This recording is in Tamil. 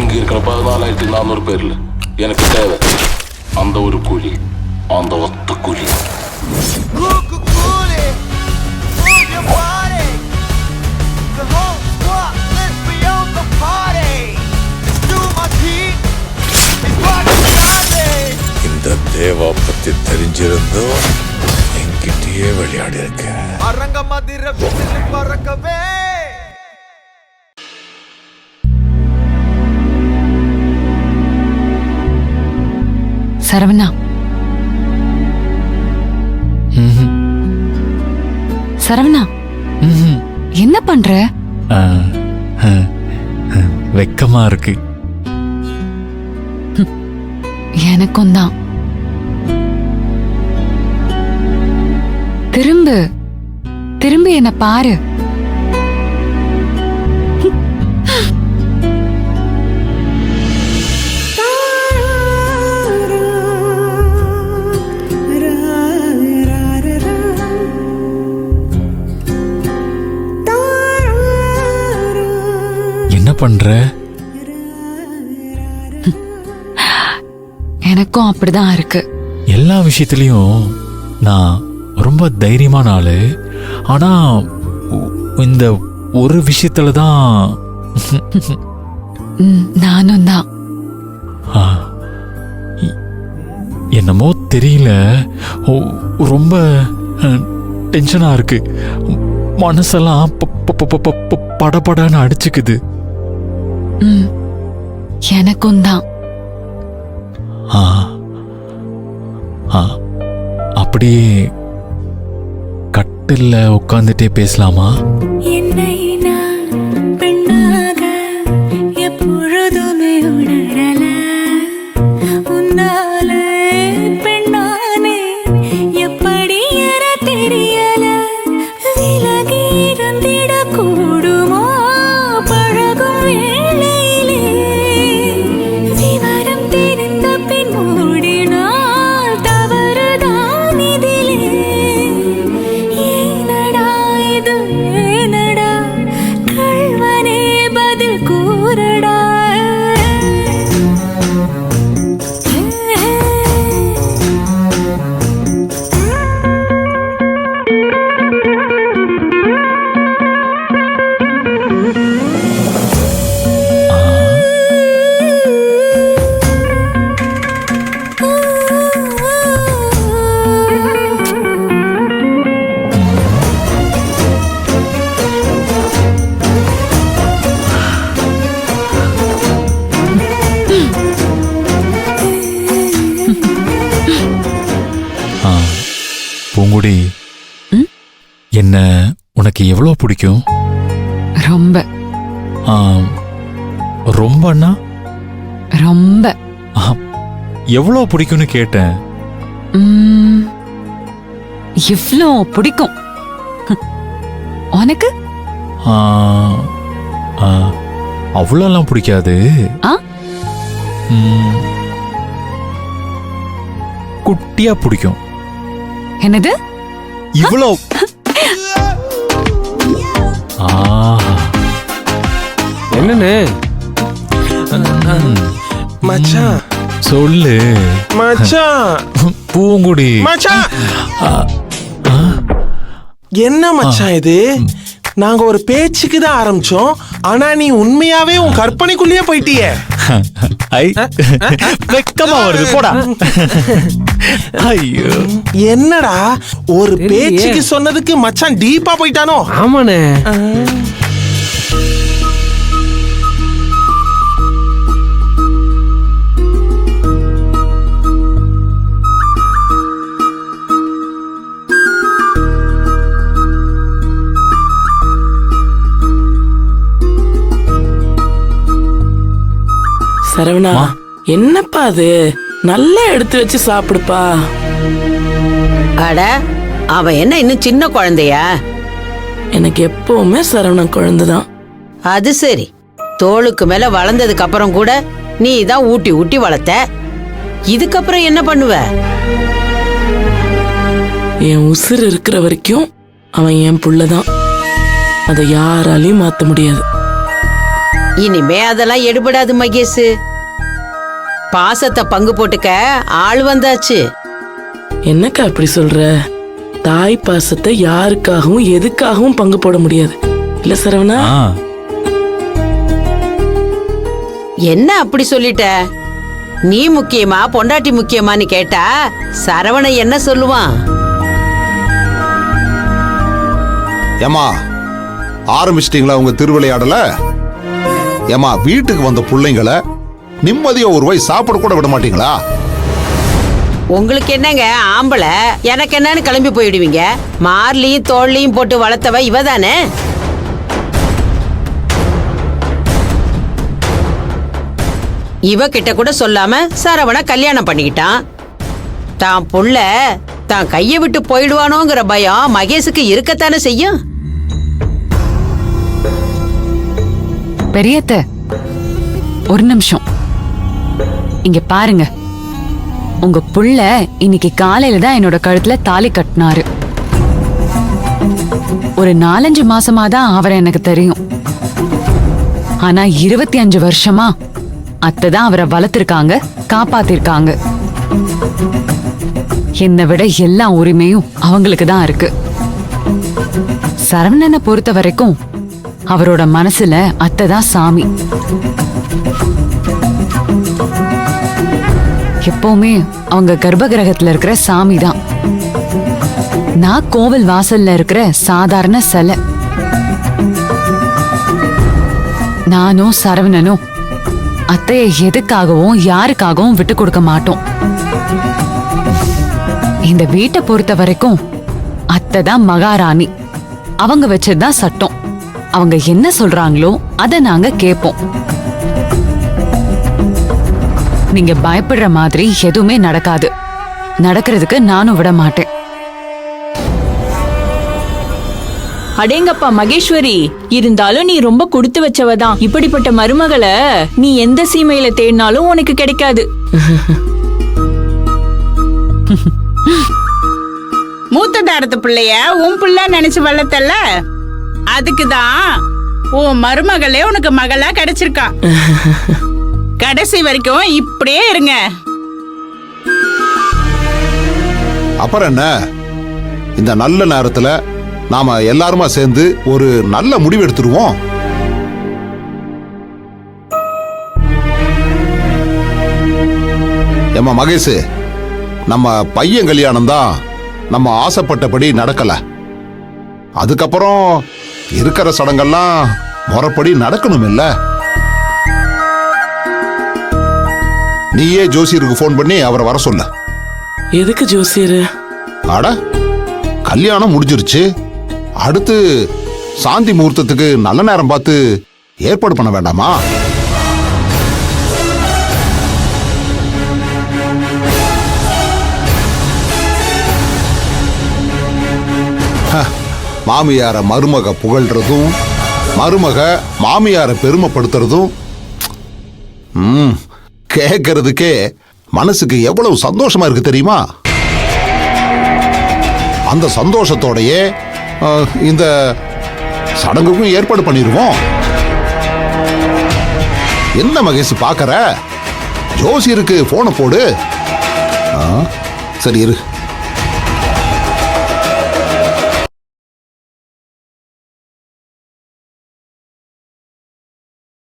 இங்க இருக்கிற 14,400 பேர்ல எனக்கு தேவை அந்த ஒரு கூலி, அந்த ஒத்த கூலி. இந்த தேவா பத்தி தெரிஞ்சிருந்தோம் என்கிட்டயே விளையாடி இருக்க. அரங்க மதிர பறக்கவே. சரவணா, சரவணா, என்ன பண்ற? வெக்கமா இருக்கு. எனக்கும் தான். திரும்பு திரும்பி என்ன பாரு. என்ன பண்ற? எனக்கும் அப்படிதான் இருக்கு. எல்லா விஷயத்திலயும் நான் ரொம்ப தைரியமான ஆளு. ஆனா இந்த ஒரு விஷயத்துலதான் நானும் தான். என்னமோ தெரியல, ரொம்ப டென்ஷனா இருக்கு. மனசெல்லாம் படபடன்னு அடிச்சுக்குது. எனக்கும் தான். அப்படியே கட்டில்ல உட்காந்துட்டே பேசலாமா? என்னை நான் பெண்ணாக எப்பொழுதுமே உணரல, உன்னாலே பெண்ணானே எப்படி என தெரியல. விலகி இருந்திட கூடுமோ பழகும் வேளையிலே, விவரம் தெரிந்த பின் மூடினால் தவறுதான் இதிலே. ஏனடா இது ஏனடா, கள்வனே பதில் கூறடா. பூங்குடி, என்ன உனக்கு எவ்வளவு பிடிக்கும்? ரொம்ப. ரொம்பன்னா ரொம்ப. எவ்வளவு பிடிக்கும்னு கேட்டேன். இவ்ளோ பிடிக்கும். உனக்கு? அவ்வளோலாம் பிடிக்காது. குட்டியா பிடிக்கும். என்னது? இவ்வளோ? என்னன்னு மச்சான் சொல்லு மச்சான். பூங்குடி மச்சான் என்ன மச்சான் இது? நாங்க ஒரு பேச்சுக்கு தான் ஆரம்பிச்சோம், ஆனா நீ உண்மையாவே உன் கற்பனைக்குள்ளேயே போயிட்டியே. வெக்கமா வருது போடா. ஐயோ, என்னடா ஒரு பேச்சுக்கு சொன்னதுக்கு மச்சான் டீப்பா போயிட்டானோ? ஆமாண்ணே. சரவணா, என்னப்பா அது? நல்லா எடுத்து வச்சு சாப்பிடுப்பா. அட, அவன் என்ன இன்னும் சின்ன குழந்தையா? எனக்கு எப்பவுமே சரவணன் குழந்தைதான். அது சரி, தோளுக்கு மேல வளர்ந்ததுக்கு அப்புறம் கூட நீ தான் ஊட்டி ஊட்டி வளர்த்த. இதுக்கப்புறம் என்ன பண்ணுவ? என் உசுர் இருக்கிற வரைக்கும் அவன் என் புள்ளதான். அதை யாராலையும் மாத்த முடியாது. இனிமே அதெல்லாம் எடுபடாது மகேஷ். பாசத்தை பங்கு போட்டுக்க ஆள் வந்தாச்சு. என்னக்கா அப்படி சொல்ற? தாய் பாசத்தை யாருக்காகவும் எதுக்காகவும் பங்கு போட முடியாது இல்ல சரவணா? ஆ, என்ன அப்படி சொல்லிட்ட? நீ முக்கியமா பொண்டாட்டி முக்கியமான்னு கேட்டா சரவண என்ன சொல்லுவான்? ஏமா ஆரம்பிச்சிட்டீங்களா உங்க திருவிளையாடல? ஏமா வீட்டுக்கு வந்த பிள்ளைங்களை நிம்மதியா ஒரு வாய் சாப்பிட கூட விட மாட்டீங்களா? உங்களுக்கு என்னங்க ஆம்பளை, எனக்கு என்னன்னு கிளம்பி போயிடுவீங்க. மார்லையும் தோல்லையும் போட்டு வளர்த்தவ இவ தானே. இவ கிட்ட கூட சொல்லாம சரவண கல்யாணம் பண்ணிக்கிட்டான். தான் புள்ள தான் கைய விட்டு போயிடுவானோங்கிற பயம் மகேஷுக்கு இருக்கத்தானே செய்யும். பெரியத்த, ஒரு நிமிஷம் இங்க பாருங்க. உங்க புள்ள இன்னைக்கு காலையில தான் என்னோட கழுத்துல தாலி கட்டினாரு. ஒரு 4-5 மாசமா தான் அவரை எனக்கு தெரியும். ஆனா 25 வருஷமா அத்தை தான் அவரை வளர்த்திருக்காங்க, காப்பாத்திருக்காங்க. என்னை விட எல்லா உரிமையும் அவங்களுக்கு தான் இருக்கு. சரவணனை பொறுத்த வரைக்கும் அவரோட மனசுல அத்தை தான் சாமி. எப்பவுமே அவங்க கர்ப்ப கிரகத்துல இருக்கிற சாமி தான். நான் கோவில் வாசல்ல இருக்கிற சாதாரண சிலை. நானும் சரவணனும் அத்தைய எதுக்காகவும் யாருக்காகவும் விட்டு கொடுக்க மாட்டோம். இந்த வீட்டை பொறுத்த வரைக்கும் அத்தை தான் மகாராணி. அவங்க வச்சதுதான் சட்டம். அவங்க என்ன சொல்றாங்களோ அதை நாங்க கேட்போம். நீங்க பயப்படுற மாதிரி எதுவுமே நடக்காது. நடக்கிறதுக்கு நானும் விட மாட்டேன். அடேங்கப்பா மகேஸ்வரி, இருந்தாலும் நீ ரொம்ப கொடுத்து வச்சவதான். இப்படிப்பட்ட மருமகளை நீ எந்த சீமையில தேடினாலும் உனக்கு கிடைக்காது. மூத்த தாரத்து பிள்ளைய உன் பிள்ளை நினைச்சு வளர்த்தல்ல, அதுக்குதான் உன் மருமகளே உனக்கு மகளா கிடைச்சிருக்கா. கடைசி வரைக்கும் இப்படியே இருங்க. அப்புறம் என்ன, இந்த நல்ல நேரத்துல நாம எல்லாருமா சேர்ந்து ஒரு நல்ல முடிவு எடுத்துருவோம். ஏமா மகேஷ், நம்ம பையன் கல்யாணம் தான் நம்ம ஆசைப்பட்டபடி நடக்கல. அதுக்கப்புறம் இருக்கிற சடங்கெல்லாம் முறைப்படி நடக்கணும் இல்ல? நீயே ஜோசியருக்கு போன் பண்ணி அவரை வர சொல்ல. எதுக்கு ஜோசியரு? அட, கல்யாணம் முடிஞ்சிருச்சு. அடுத்து சாந்தி முகூர்த்தத்துக்கு நல்ல நேரம் பார்த்து ஏற்பாடு பண்ண வேண்டாமா? மாமியார மருமக புகழ்றதும் மருமக மாமியார பெருமைப்படுத்துறதும் கேட்கறதுக்கே மனசுக்கு எவ்வளவு சந்தோஷமா இருக்கு தெரியுமா? அந்த சந்தோஷத்தோடயே இந்த சடங்குக்கும் ஏற்பாடு பண்ணிடுவோம். என்ன மகேஷ் பாக்கற? ஜோசியருக்கு போனை போடு. சரி இரு.